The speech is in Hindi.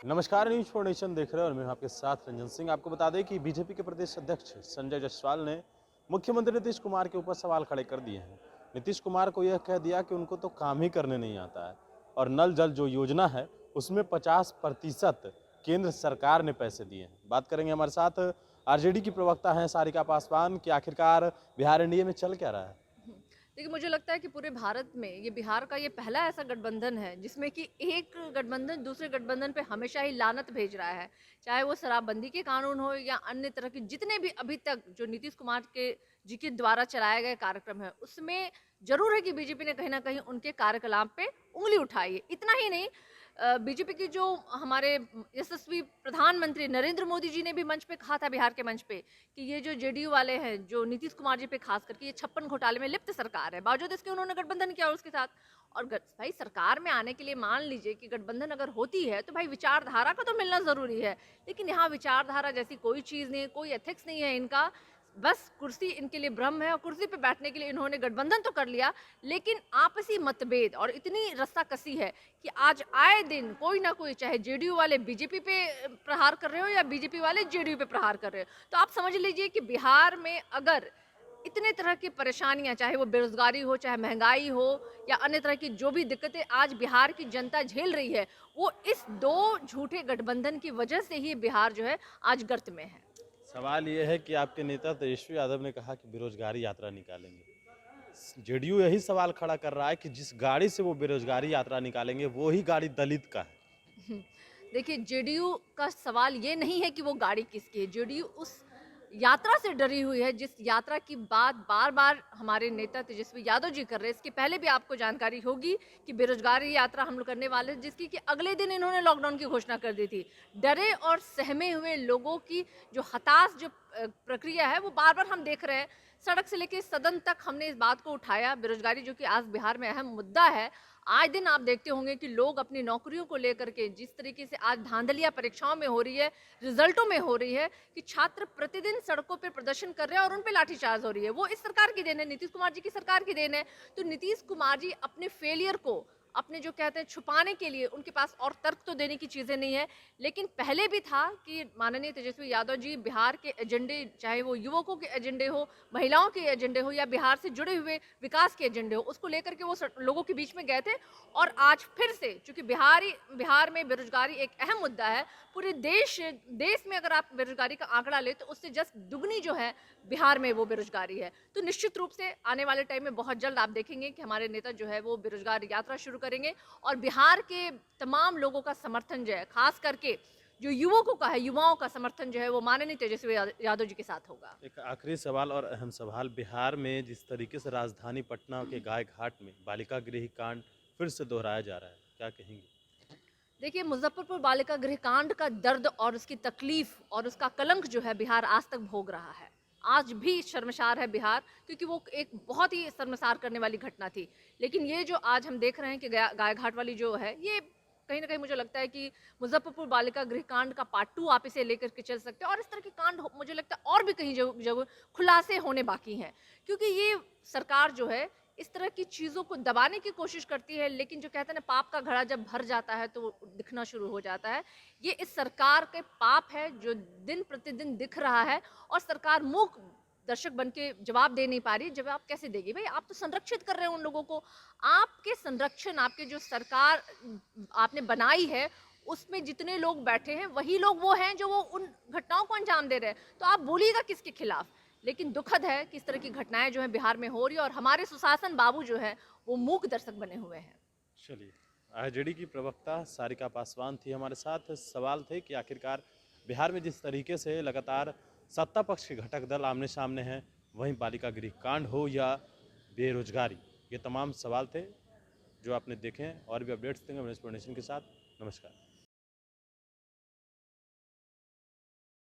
नमस्कार, न्यूज फॉर नेशन देख रहे हैं और मैं हूं आपके साथ रंजन सिंह। आपको बता दें कि बीजेपी के प्रदेश अध्यक्ष संजय जायसवाल ने मुख्यमंत्री नीतीश कुमार के ऊपर सवाल खड़े कर दिए हैं। नीतीश कुमार को यह कह दिया कि उनको तो काम ही करने नहीं आता है और नल जल जो योजना है उसमें 50% केंद्र सरकार ने पैसे दिए हैं। बात करेंगे हमारे साथ आरजेडी की प्रवक्ता हैं सारिका पासवान कि आखिरकार बिहार एनडीए में चल क्या रहा है। देखिए, मुझे लगता है कि पूरे भारत में ये बिहार का ये पहला ऐसा गठबंधन है जिसमें कि एक गठबंधन दूसरे गठबंधन पे हमेशा ही लानत भेज रहा है। चाहे वो शराबबंदी के कानून हो या अन्य तरह के जितने भी अभी तक जो नीतीश कुमार के जी के द्वारा चलाए गए कार्यक्रम है, उसमें जरूर है कि बीजेपी ने कहीं ना कहीं उनके कार्यकलाप पे उंगली उठाई है। इतना ही नहीं, बीजेपी की जो हमारे यशस्वी प्रधानमंत्री नरेंद्र मोदी जी ने भी मंच पे कहा था, बिहार के मंच पे, कि ये जो जेडीयू वाले हैं, जो नीतीश कुमार जी पे खास करके, ये 56 घोटाले में लिप्त सरकार है। बावजूद इसके उन्होंने गठबंधन किया उसके साथ। और भाई, सरकार में आने के लिए मान लीजिए कि गठबंधन अगर होती है तो भाई विचारधारा का तो मिलना जरूरी है, लेकिन यहाँ विचारधारा जैसी कोई चीज नहीं है, कोई एथिक्स नहीं है इनका। बस कुर्सी इनके लिए ब्रह्म है और कुर्सी पे बैठने के लिए इन्होंने गठबंधन तो कर लिया, लेकिन आपसी मतभेद और इतनी रस्साकसी है कि आज आए दिन कोई ना कोई, चाहे जेडीयू वाले बीजेपी पे प्रहार कर रहे हो या बीजेपी वाले जेडीयू पे प्रहार कर रहे हो। तो आप समझ लीजिए कि बिहार में अगर इतने तरह की परेशानियां, चाहे वो बेरोजगारी हो, चाहे महंगाई हो या अन्य तरह की जो भी दिक्कतें आज बिहार की जनता झेल रही है, वो इस दो झूठे गठबंधन की वजह से ही बिहार जो है आज गर्त में है। सवाल ये है कि आपके नेता तेजस्वी यादव ने कहा कि बेरोजगारी यात्रा निकालेंगे। जेडीयू यही सवाल खड़ा कर रहा है कि जिस गाड़ी से वो बेरोजगारी यात्रा निकालेंगे वो ही गाड़ी दलित का है। देखिए, जेडीयू का सवाल ये नहीं है कि वो गाड़ी किसकी है। जेडीयू उस यात्रा से डरी हुई है जिस यात्रा की बात बार बार हमारे नेता तेजस्वी यादव जी कर रहे हैं। इसके पहले भी आपको जानकारी होगी कि बेरोजगारी यात्रा हम लोग करने वाले हैं, जिसकी कि अगले दिन इन्होंने लॉकडाउन की घोषणा कर दी थी। डरे और सहमे हुए लोगों की जो हताश जो प्रक्रिया है, वो बार बार हम देख रहे हैं। सड़क से लेकर सदन तक हमने इस बात को उठाया। बेरोजगारी जो कि आज बिहार में अहम मुद्दा है। आए दिन आप देखते होंगे कि लोग अपनी नौकरियों को लेकर के जिस तरीके से आज धांधलियां परीक्षाओं में हो रही है, रिजल्टों में हो रही है, कि छात्र प्रतिदिन सड़कों पर प्रदर्शन कर रहे हैं और उन पर लाठीचार्ज हो रही है। वो इस सरकार की देन है, नीतीश कुमार जी की सरकार की देन है। तो नीतीश कुमार जी अपने फेलियर को, अपने जो कहते हैं छुपाने के लिए, उनके पास और तर्क तो देने की चीजें नहीं है। लेकिन पहले भी था कि माननीय तेजस्वी यादव जी बिहार के एजेंडे, चाहे वो युवकों के एजेंडे हो, महिलाओं के एजेंडे हो या बिहार से जुड़े हुए विकास के एजेंडे हो, उसको लेकर के वो लोगों के बीच में गए थे। और आज फिर से, चूंकि बिहार में बेरोजगारी एक अहम मुद्दा है, पूरे देश में अगर आप बेरोजगारी का आंकड़ा ले तो उससे जस्ट दुगनी जो है बिहार में वो बेरोजगारी है। तो निश्चित रूप से आने वाले टाइम में बहुत जल्द आप देखेंगे कि हमारे नेता जो है वो बेरोजगार यात्रा शुरू करेंगे और बिहार के तमाम लोगों का समर्थन जो है, खास करके जो युवकों का है, युवाओं का समर्थन जो है, वो माननीय तेजस्वी यादव जी के साथ होगा। एक आखिरी सवाल और अहम सवाल, बिहार में जिस तरीके से राजधानी पटना के गाय घाट में बालिका गृह कांड फिर से दोहराया जा रहा है, क्या कहेंगे। देखिए, मुजफ्फरपुर बालिका गृह कांड का दर्द और उसकी तकलीफ और उसका कलंक जो है बिहार आज तक भोग रहा है। आज भी शर्मसार है बिहार, क्योंकि वो एक बहुत ही शर्मसार करने वाली घटना थी। लेकिन ये जो आज हम देख रहे हैं कि गाय घाट वाली जो है, ये कहीं ना कहीं मुझे लगता है कि मुजफ्फरपुर बालिका गृह कांड का पार्ट 2 आप इसे लेकर के चल सकते हैं। और इस तरह के कांड मुझे लगता है और भी कहीं जगह जगह खुलासे होने बाकी हैं, क्योंकि ये सरकार जो है इस तरह की चीज़ों को दबाने की कोशिश करती है। लेकिन जो कहते हैं ना, पाप का घड़ा जब भर जाता है तो दिखना शुरू हो जाता है। ये इस सरकार के पाप है जो दिन प्रतिदिन दिख रहा है। और सरकार मूक दर्शक बन के जवाब दे नहीं पा रही। जवाब कैसे देगी भाई? आप तो संरक्षित कर रहे हैं उन लोगों को। आपके संरक्षण, आपके जो सरकार आपने बनाई है, उसमें जितने लोग बैठे हैं वही लोग वो हैं जो वो उन घटनाओं को अंजाम दे रहे हैं। तो आप बोलिएगा किसके खिलाफ? लेकिन दुखद है कि इस तरह की घटनाएं जो है बिहार में हो रही है और हमारे सुशासन बाबू जो है वो मूक दर्शक बने हुए हैं। चलिए, आरजेडी की प्रवक्ता सारिका पासवान थी हमारे साथ। सवाल थे कि आखिरकार बिहार में जिस तरीके से लगातार सत्ता पक्ष के घटक दल आमने सामने हैं, वहीं बालिका गृह कांड हो या बेरोजगारी, ये तमाम सवाल थे जो आपने देखे हैं। और भी अपडेट्स देंगे नेशन के साथ। नमस्कार।